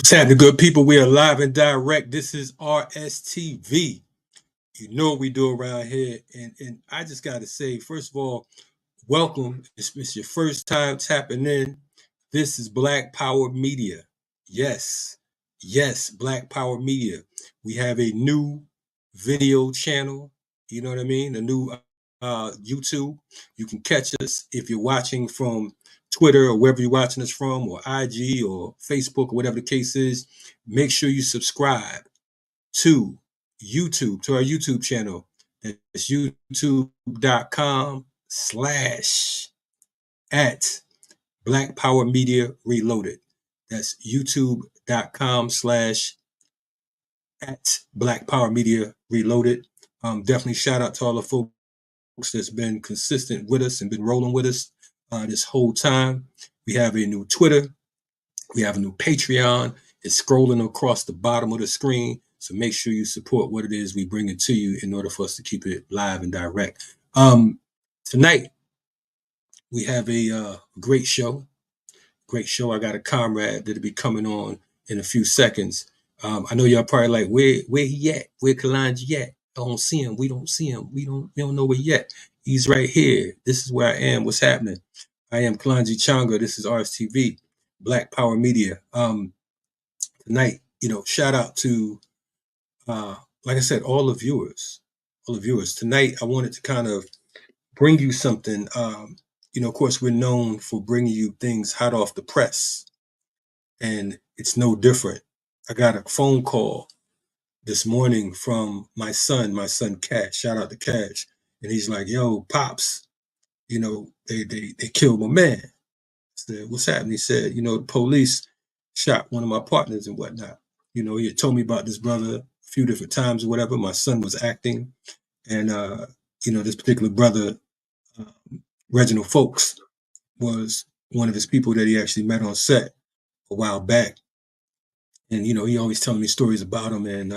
What's happening, good people? We are live and direct. This is RSTV. You know what we do around here. And I just got to say, first of all, welcome. If it's your first time tapping in, this is Black Power Media. Yes, Black Power Media. We have a new video channel. You know what I mean? A new YouTube. You can catch us if you're watching from Twitter or wherever you're watching us from, or IG or Facebook or whatever the case is. Make sure you subscribe to YouTube, to our YouTube channel. That's youtube.com/at Black Power Media Reloaded. That's youtube.com/at Black Power Media Reloaded. Definitely shout out to all the folks that's been consistent with us and been rolling with us this whole time. We have a new Twitter. We have a new Patreon. It's scrolling across the bottom of the screen. So make sure you support what it is we bring it to you in order for us to keep it live and direct. Tonight, we have a great show. I got a comrade that'll be coming on in a few seconds. I know y'all probably like, where he at? Where Kalonji at? I don't see him. We don't see him. We don't know where he at. He's right here. This is where I am. What's happening? I am Kalonji Changa. This is RSTV, Black Power Media. Tonight, shout out to, like I said, all the viewers. Tonight, I wanted to kind of bring you something. Of course, we're known for bringing you things hot off the press, and it's no different. I got a phone call this morning from my son Cash. Shout out to Cash. And he's like, yo, Pops, they killed my man. I said, what's happening? He said, the police shot one of my partners and whatnot. He had told me about this brother a few different times or whatever. My son was acting. And, this particular brother, Reginald Folks, was one of his people that he actually met on set a while back. And, he always telling me stories about him. And,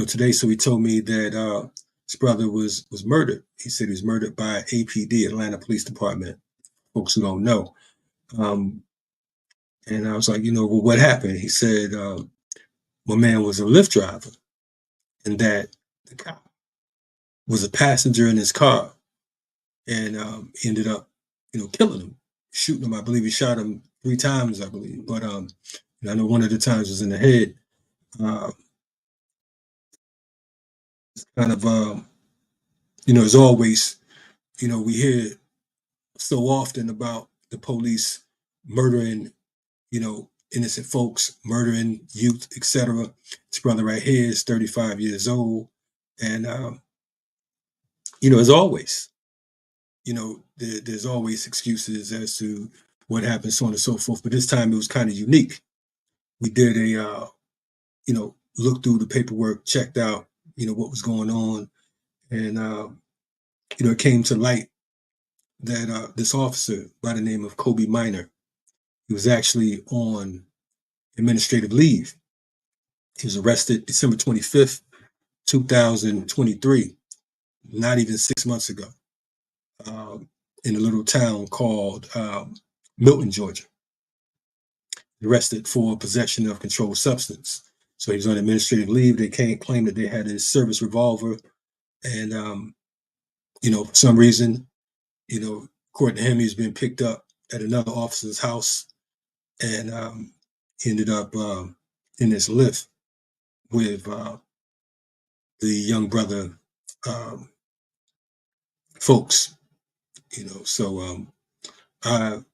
today, so he told me that his brother was murdered. He said he was murdered by APD, Atlanta Police Department, folks who don't know. And I was like, well, what happened? He said, my man was a Lyft driver, and that the cop was a passenger in his car, and he ended up, killing him, shooting him. I believe he shot him 3 times, I believe. But I know one of the times was in the head. It's kind of, as always, we hear so often about the police murdering, innocent folks, murdering youth, etc. This brother right here is 35 years old. And, as always, there's always excuses as to what happened, so on and so forth. But this time it was kind of unique. We did a, look through the paperwork, checked out, what was going on. And, it came to light that this officer by the name of Koby Minor, he was actually on administrative leave. He was arrested December 25th, 2023, not even 6 months ago, in a little town called Milton, Georgia. Arrested for possession of controlled substance. So he was on administrative leave. They claim that they had his service revolver. And, for some reason, according to him, he's been picked up at another officer's house. And he ended up in this Lyft with the young brother Folks. So I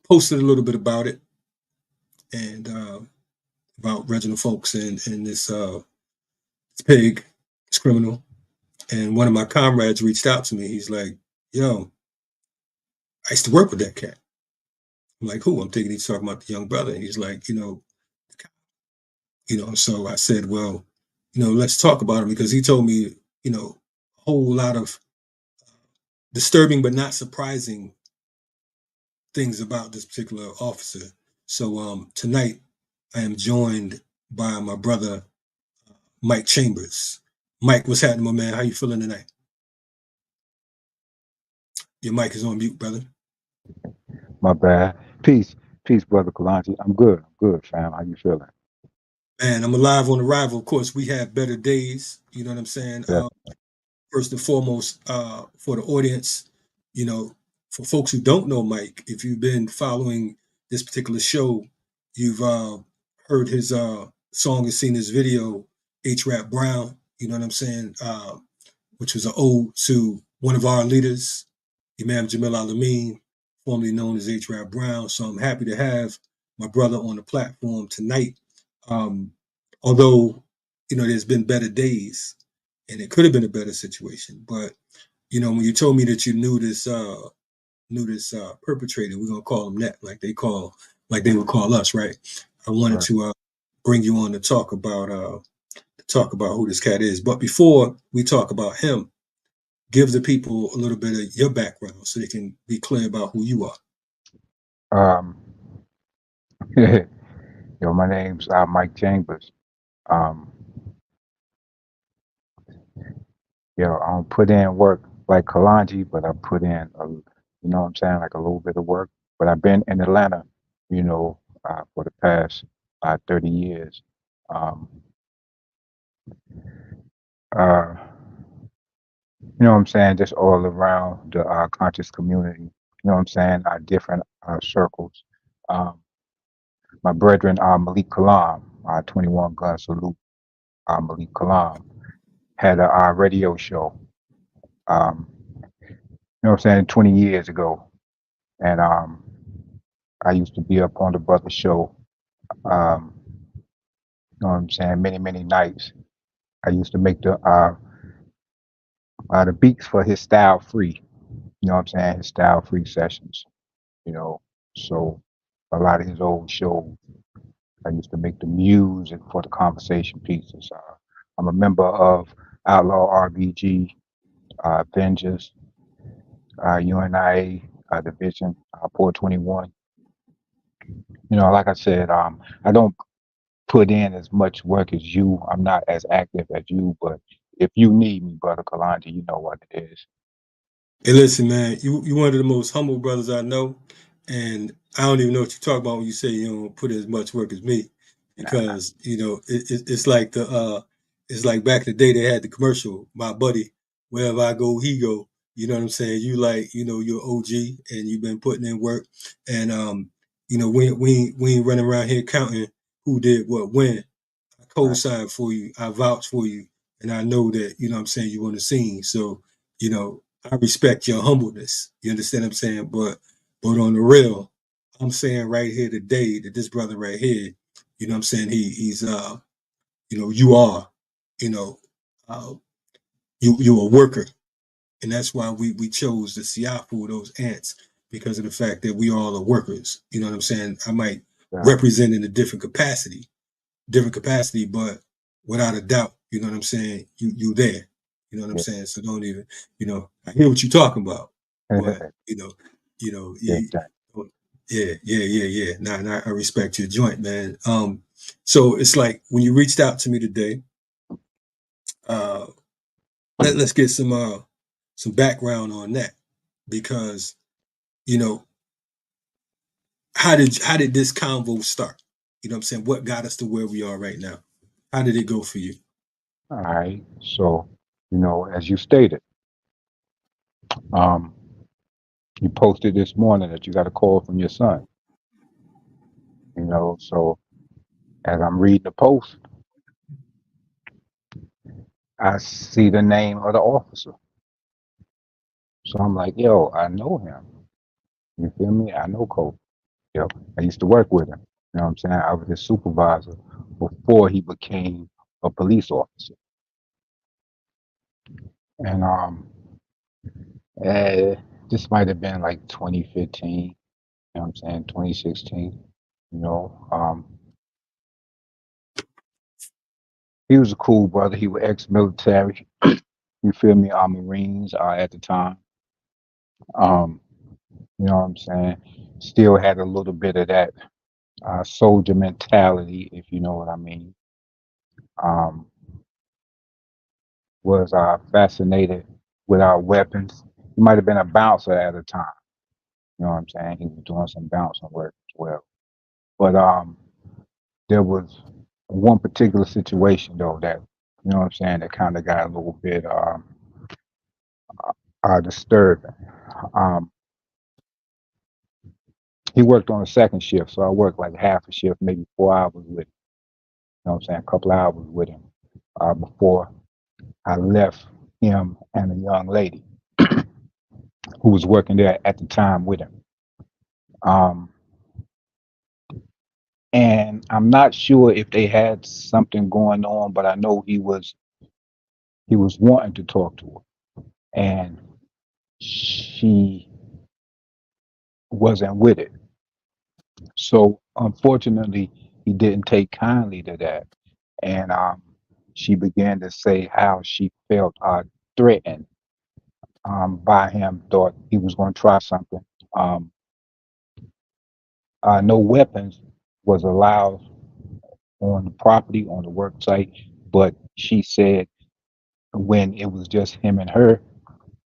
posted a little bit about it, and about Reginald Folks and this pig, this criminal. And one of my comrades reached out to me. He's like, yo, I used to work with that cat. I'm like, who? I'm thinking he's talking about the young brother. And he's like, so I said, well, let's talk about him, because he told me, a whole lot of disturbing but not surprising things about this particular officer. So tonight I am joined by my brother, Mike Chambers. Mike, what's happening, my man? How you feeling tonight? Your mic is on mute, brother. My bad. Peace. Peace, brother Kalonji. I'm good. I'm good, fam. How you feeling? Man, I'm alive on arrival. Of course, we have better days. You know what I'm saying? Yeah. First and foremost, for the audience, you know, for folks who don't know Mike, if you've been following this particular show, you've heard his song and seen his video, H. Rap Brown. You know what I'm saying? Which was an ode to one of our leaders, Imam Jamil Alameen, formerly known as H. Rap Brown. So I'm happy to have my brother on the platform tonight. Um, although, there's been better days and it could have been a better situation. But, when you told me that you knew this perpetrator, we're gonna call him that, like they would call us, right? I wanted Right. to bring you on to talk about who this cat is. But before we talk about him, give the people a little bit of your background so they can be clear about who you are. Um, my name's Mike Chambers. Um, I don't put in work like Kalonji, but I put in what I'm saying, like a little bit of work. But I've been in Atlanta, for the past 30 years. Um, uh, what I'm saying, just all around the conscious community. You know what I'm saying, different circles. Um, my brethren, Malik Kalam, 21 Gun Salute, Malik Kalam, had a radio show, what I'm saying, 20 years ago. And I used to be up on the brother show, um, what I'm saying, many, many nights. I used to make the beats for his style free, what I'm saying, his style free sessions, you know. So a lot of his old shows, I used to make the music for the conversation pieces. I'm a member of Outlaw RBG, Avengers, UNIA Division, Port 21. Like I said, I don't put in as much work as you. I'm not as active as you, but if you need me, brother Kalonji, you know what it is. Hey, listen, man, you one of the most humble brothers I know, and I don't even know what you talk about when you say you don't put as much work as me, because it's like it's like back in the day they had the commercial. My buddy, wherever I go, he go. You know what I'm saying? You like you're OG and you've been putting in work, and we ain't running around here counting who did what when. I Right. co-sign for you, I vouch for you, and I know that you know what I'm saying you on the scene. So I respect your humbleness. You understand what I'm saying? But on the real, I'm saying right here today that this brother right here, you know what I'm saying, he's you are, you know, uh you're a worker. And that's why we chose the Siafu, those ants, because of the fact that we all are workers. You know what I'm saying? I might Yeah. represent in a different capacity, but without a doubt, you know what I'm saying, you there. You know what I'm Yeah. saying? So don't even, I hear what you're talking about, but Yeah. you, yeah. Nah, I respect your joint, man. So it's like when you reached out to me today, uh, let's get some background on that because you know how did this convo start? You know what I'm saying? What got us to where we are right now? How did it go for you? All right. So, as you stated, um, you posted this morning that you got a call from your son. So as I'm reading the post, I see the name of the officer. So I'm like, yo, I know him. You feel me? I know Kobe. I used to work with him. You know what I'm saying? I was his supervisor before he became a police officer. And eh, this might have been like 2015, you know what I'm saying, 2016. You know, he was a cool brother. He was ex-military. You feel me? Our Marines at the time. Um, you know what I'm saying? Still had a little bit of that soldier mentality, if you know what I mean. Um, was fascinated with our weapons. He might have been a bouncer at the time. You know what I'm saying? He was doing some bouncing work as well. But there was one particular situation though that, you know what I'm saying, that kind of got a little bit disturbing. Um, he worked on a second shift, so I worked like half a shift, maybe 4 hours with him. You know what I'm saying, a couple hours with him before I left him and a young lady who was working there at the time with him. Um, and I'm not sure if they had something going on, but I know he was wanting to talk to her, and she wasn't with it. So unfortunately, he didn't take kindly to that, and she began to say how she felt threatened by him. Thought he was going to try something. Um, no weapons was allowed on the property on the work site, but she said when it was just him and her,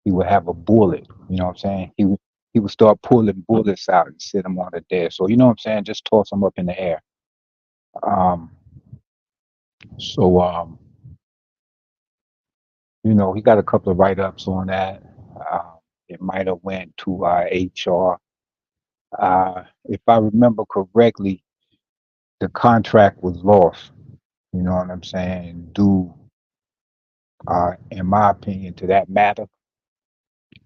he would have a bullet. You know what I'm saying? He would start pulling bullets out and sit them on the desk. So you know what I'm saying? Just toss them up in the air. Um, so you know, he got a couple of write-ups on that. It might have went to HR. If I remember correctly, the contract was lost. You know what I'm saying? Due, in my opinion, to that matter.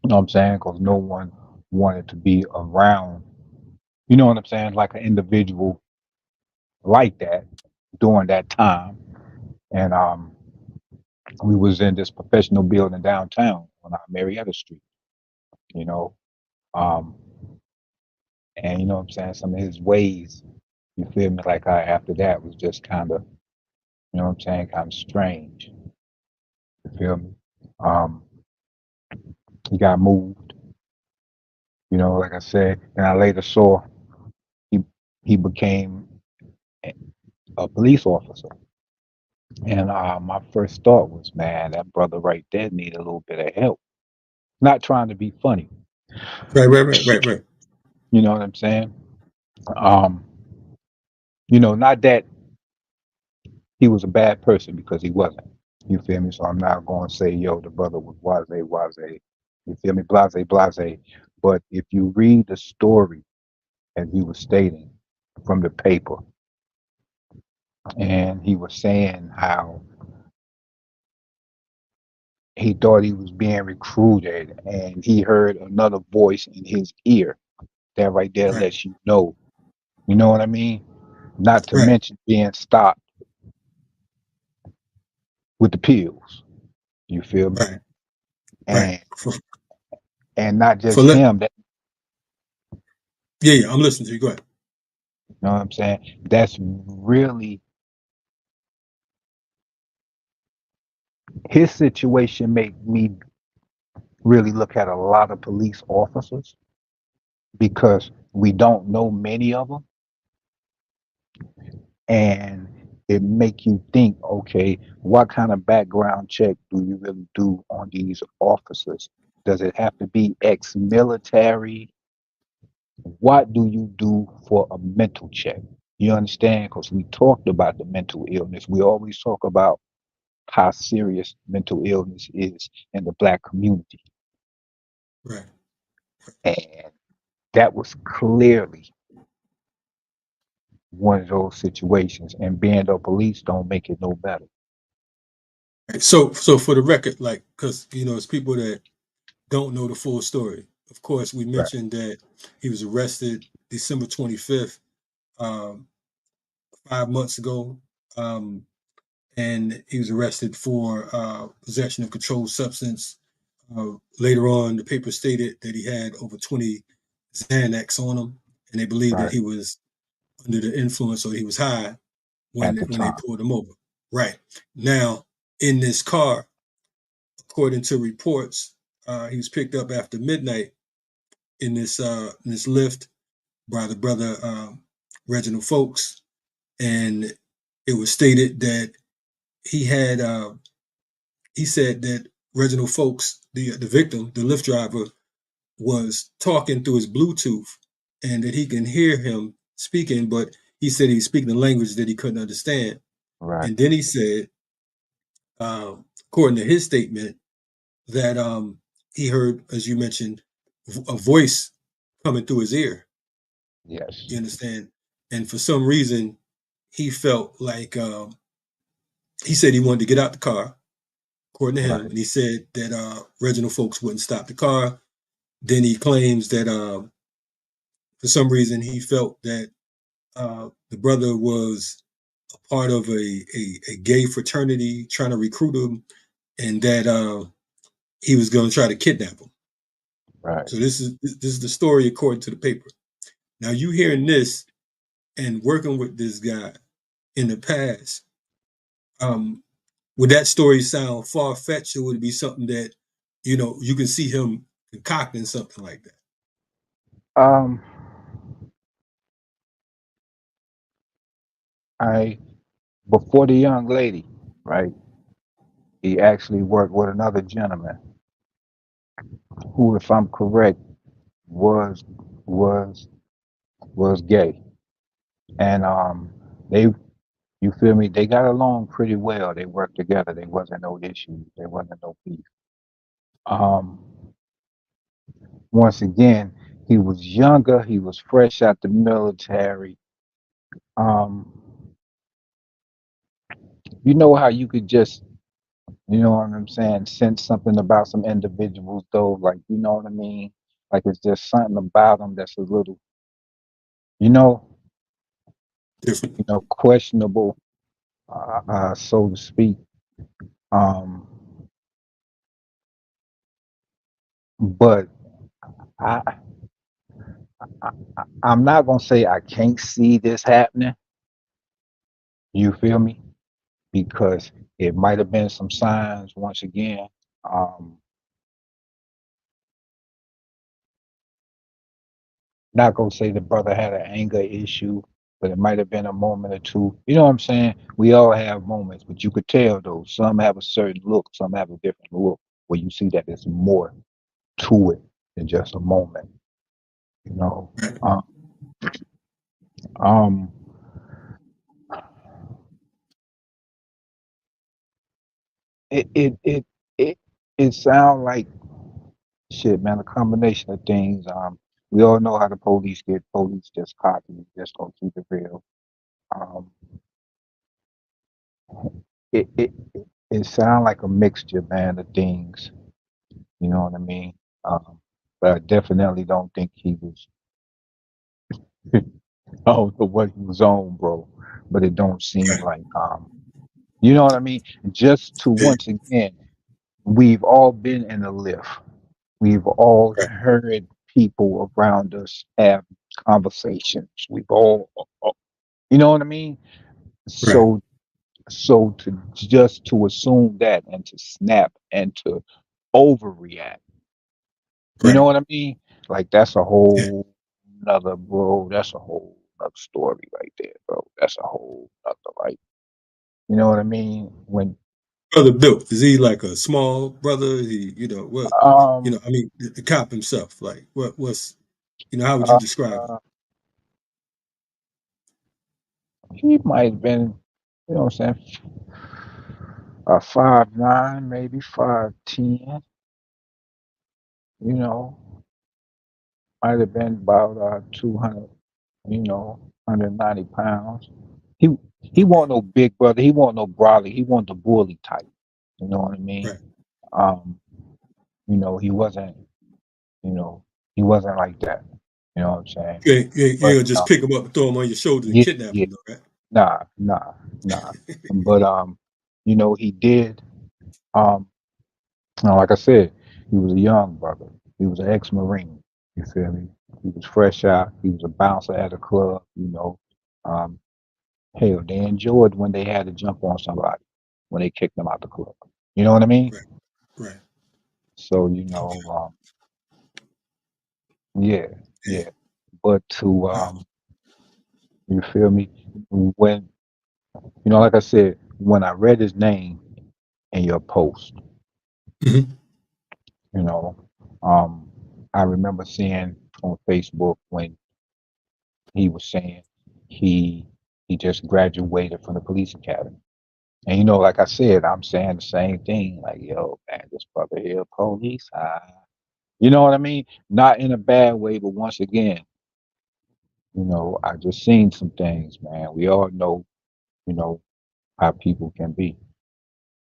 You know what I'm saying? Because no one wanted to be around. You know what I'm saying? Like an individual like that during that time. And we was in this professional building downtown on Marietta Street. You know, um, and you know what I'm saying? Some of his ways, you feel me? Like after that was just kind of, you know what I'm saying? Kind of strange. You feel me? Um, he got moved. You know, like I said, and I later saw he he became a police officer. And my first thought was, man, that brother right there need a little bit of help. Not trying to be funny, Right. you know what I'm saying? Um, you know, not that he was a bad person because he wasn't. You feel me? So I'm not going to say, yo, the brother was wase. You feel me? Blase. But if you read the story as he was stating from the paper, and he was saying how he thought he was being recruited and he heard another voice in his ear, that right there Right. lets you know what I mean? Not to Right. mention being stopped with the pills. You feel me? Right. Right. And and not For just let him. That, Yeah, I'm listening to you. Go ahead. you know what I'm saying? That's really his situation. Made me really look at a lot of police officers because we don't know many of them, and it make you think, okay, what kind of background check do you really do on these officers? Does it have to be ex-military? What do you do for a mental check? You understand? Because we talked about the mental illness. We always talk about how serious mental illness is in the black community. Right. And that was clearly one of those situations. And being the police don't make it no better. Right. So for the record, like, because it's people that don't know the full story. Of course, we Right. mentioned that he was arrested December 25th, 5 months ago, um, and he was arrested for possession of controlled substance. Later on, the paper stated that he had over 20 Xanax on him, and they believed that Right. he was under the influence or he was high At when the they time. pulled him over. Right. Now, in this car, according to reports, he was picked up after midnight in this Lyft by the brother Reginald Folks, and it was stated that he had he said that Reginald Folks, the victim, the Lyft driver, was talking through his Bluetooth, and that he can hear him speaking, but he said he was speaking a language that he couldn't understand. Right. And then he said, according to his statement, that he heard, as you mentioned, a voice coming through his ear. Yes. You understand? And for some reason, he felt like he said he wanted to get out the car, according to him, Right. and he said that Reginald Folks wouldn't stop the car. Then he claims that for some reason he felt that the brother was a part of a gay fraternity trying to recruit him, and that he was going to try to kidnap him. Right. So this is the story according to the paper. Now you hearing this and working with this guy in the past, um, would that story sound far fetched, or would it be something that you can see him concocting something like that? Um, I before the young lady, right? He actually worked with another gentleman who, if I'm correct, was was was gay, and they, you feel me? They got along pretty well. They worked together. There wasn't no issues. There wasn't no beef. Um, Once again, he was younger. He was fresh out the military. Um, you know how you could just, you know what I'm saying, sense something about some individuals, though, like, you know what I mean? Like it's just something about them that's a little, you know, Different. questionable, so to speak. Um, but I, I, I'm not gonna say I can't see this happening. You feel me? Because it might have been some signs once again. Um, Not gonna say the brother had an anger issue, but it might have been a moment or two. You know what I'm saying? We all have moments, but you could tell though. Some have a certain look, some have a different look, where you see that there's more to it than just a moment. You know, Right. um, um, it it it it it sounds like shit, man. A combination of things. We all know how the police get. Police just cocky. Just gonna keep it real. Um, it sounds like a mixture, man, of things. You know what I mean? Um, but I definitely don't think he was. I don't know what he was on, bro. But it don't seem Right. like you know what I mean? Just to Yeah. once again, we've all been in a lift. We've all Right. heard people around us have conversations. We've all, you know what I mean? Right. So, so to just to assume that and to snap and to overreact. You know Right. what I mean? Like that's a Yeah. whole nother, bro. That's a whole nother story right there, bro. That's a whole nother, like, you know what I mean? When Brother built. Is he like a small brother? Is he, what? um I mean, the cop himself. Like, what's, how would you uh, describe him? he might have been, you know what I'm saying, 5'9", maybe 5'10", you know, might have been about 200, 190 pounds. He he wasn't no big brother. He wasn't no brolic. He wasn't the bully type. You know what I mean? Right. Um, he wasn't, you know, he wasn't like that. You know what I'm saying? You ain't But gonna just pick him up and throw him on your shoulders and yeah, kidnap yeah, him, though, right? nah. But he did. Um, like I said, he was a young brother. He was an ex-Marine. You feel me? He was fresh out. He was a bouncer at a club. Um, hell, they enjoyed when they had to jump on somebody when they kicked them out the club. You know what I mean? Right. Right. So yeah, Yeah. yeah. But to you feel me? When like I said, when I read his name in your post, Mhm. you know, um, I remember seeing on Facebook when he was saying he He just graduated from the police academy. And you know, like I said, I'm saying the same thing. Like, yo, man, this brother here, police. You know what I mean? Not in a bad way, but once again, you know, I just seen some things, man. We all know, you know, how people can be.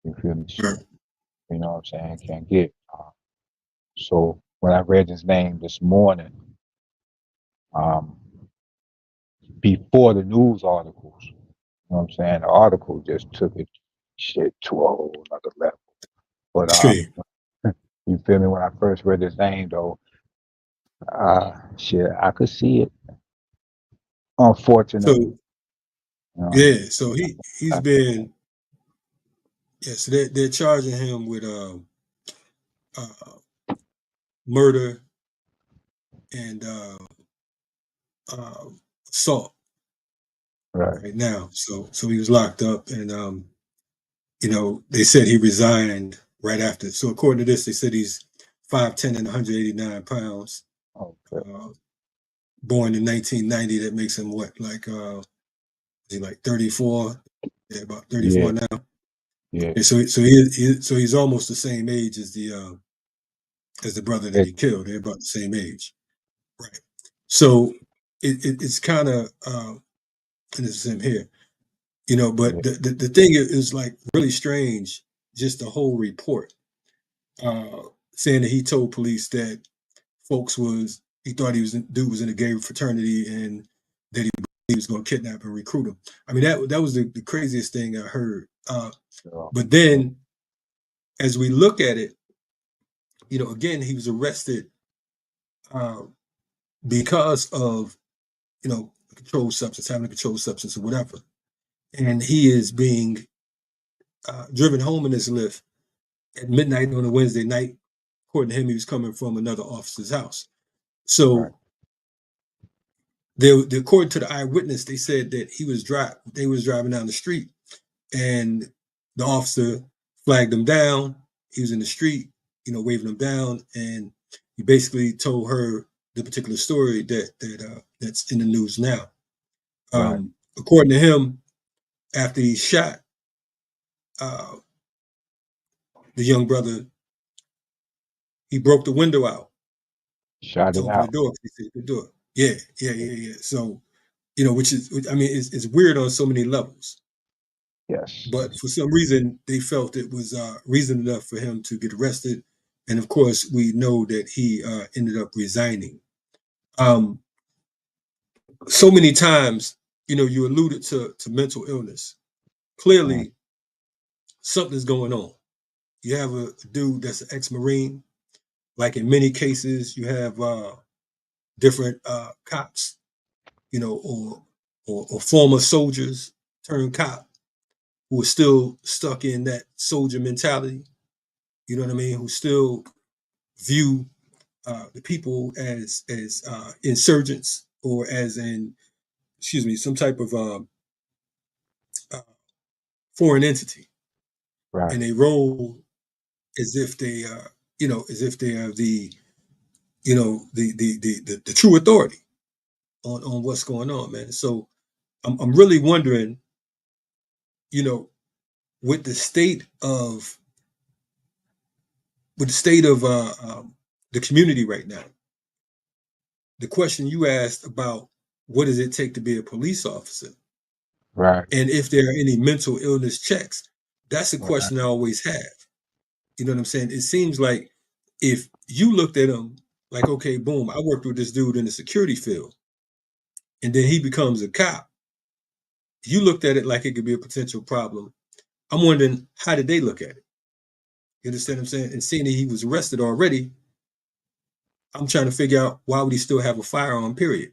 You feel me? Right. So, you know what I'm saying? Can't get. So when I read his name this morning, um, before the news articles, you know what I'm saying? The article just took it shit to a whole other level. But Extreme. you feel me? When I first read his name, though, shit, I could see it. Unfortunately, So you know, yeah, so he's been so they're charging him with uh, murder and uh, assault right, right now. So he was locked up, and they said he resigned right after. So according to this, they said he's 5'10" and 189 pounds. okay, Uh, Born in 1990. That makes him what, like is he like 34? Yeah, about yeah, 34 now. yeah, Okay, so he's almost the same age as the brother that it, he killed. They're about the same age, right? So it's kind of and it's him here, yeah, But the thing is like really strange. Just the whole report saying that he told police that folks he thought dude was in a gay fraternity and that he was going to kidnap and recruit him. I mean that was the craziest thing I heard. so, But then as we look at it, again he was arrested uh, because of controlled substance, having a controlled substance or whatever, and he is being driven home in this Lyft at midnight on a Wednesday night. According to him, he was coming from another officer's house. right, So according to the eyewitness, they said that they was driving down the street, and the officer flagged him down. He was in the street, waving him down, and he basically told her the particular story that's in the news now. right, According to him, after he shot uh, the young brother, he broke the window out shot to it open the out. door because he said he could do it. Yeah. So, which is, I mean, it's weird on so many levels. Yes, But for some reason, they felt it was reason enough for him to get arrested. And of course, we know that he ended up resigning. Um, so many times, you alluded to mental illness. mm, Clearly, something's going on. You have a dude that's an ex-Marine. Like in many cases, you have different cops, or former soldiers turned cop who are still stuck in that soldier mentality. You know what I mean? Who still view the people as insurgents or as some type of uh, foreign entity, right, and they roll as if they as if they are the true authority on what's going on, man. So I'm really wondering, you know, with the state of the community right now, the question you asked about what does it take to be a police officer, right, and if there are any mental illness checks, that's a right, question I always have. You know what I'm saying? It seems like if you looked at him like, okay, boom, I worked with this dude in the security field, and then he becomes a cop, you looked at it like it could be a potential problem. I'm wondering, how did they look at it? You understand what I'm saying? And seeing that he was arrested already, I'm trying to figure out why would he still have a firearm, period.